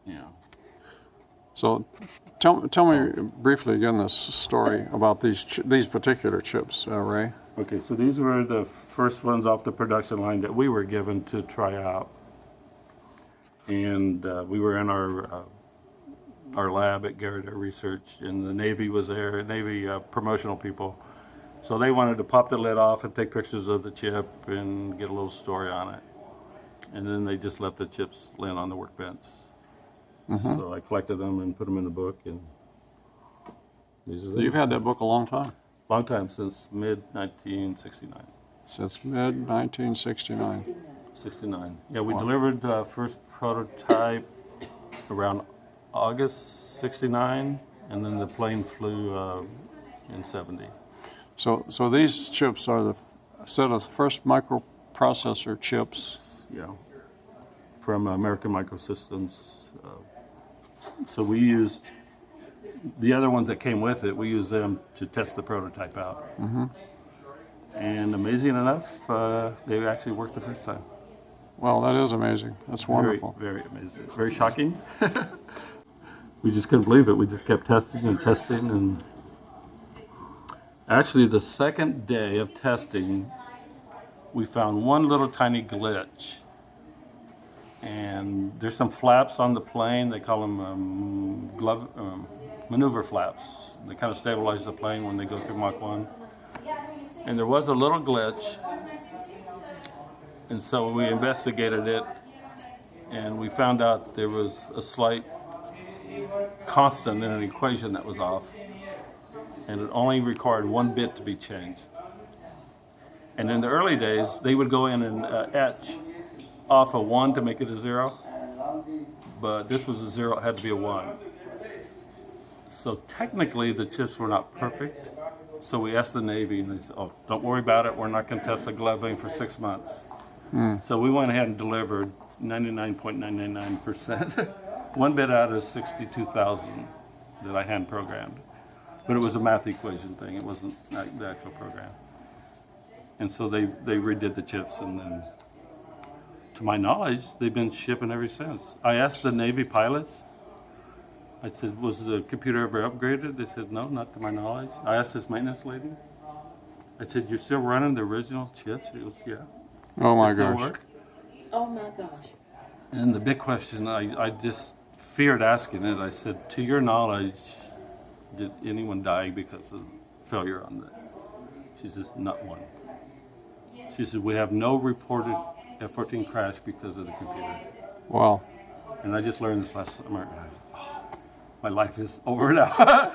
Yeah. So tell me briefly again this story about these particular chips, Ray. Okay, so these were the first ones off the production line that we were given to try out. And we were in our lab at Garrett Air Research, and the Navy was there, Navy promotional people. So they wanted to pop the lid off and take pictures of the chip and get a little story on it. And then they just let the chips land on the workbench. Mm-hmm. So I collected them and put them in the book, and these are So them. you've had that book a long time? Long time, since mid-1969. Since mid-1969. 69. Yeah, we Wow. delivered first prototype around August 69, and then the plane flew in 70. So these chips are the set of first microprocessor chips. Yeah, from American Microsystems. So we used the other ones that came with it. We used them to test the prototype out. Mm-hmm. And amazing enough, they actually worked the first time. Well, that is amazing. That's wonderful. Very, very amazing. Very shocking. We just couldn't believe it. We just kept testing and testing. And actually, the second day of testing, we found one little tiny glitch. And there's some flaps on the plane. They call them maneuver flaps. They kind of stabilize the plane when they go through Mach 1. And there was a little glitch. And so we investigated it, and we found out there was a slight constant in an equation that was off, and it only required one bit to be changed. And in the early days, they would go in and etch off a 1 to make it a 0, but this was a 0, it had to be a 1. So technically, the chips were not perfect. So we asked the Navy, and they said, oh, don't worry about it, we're not going to test the gloving for 6 months. So we went ahead and delivered 99.999%. One bit out of 62,000 that I hand programmed. But it was a math equation thing. It wasn't the actual program. And so they redid the chips, and then, to my knowledge, they've been shipping ever since. I asked the Navy pilots, I said, was the computer ever upgraded? They said, no, not to my knowledge. I asked this maintenance lady, I said, you're still running the original chips? She goes, yeah. Oh my They still gosh. work? Oh my gosh. And the big question, I just feared asking it. I said, to your knowledge, did anyone die because of failure on that? She says, not one. She said, we have no reported F-14 crash because of the computer. Wow. And I just learned this last summer. And I was, oh, my life is over now.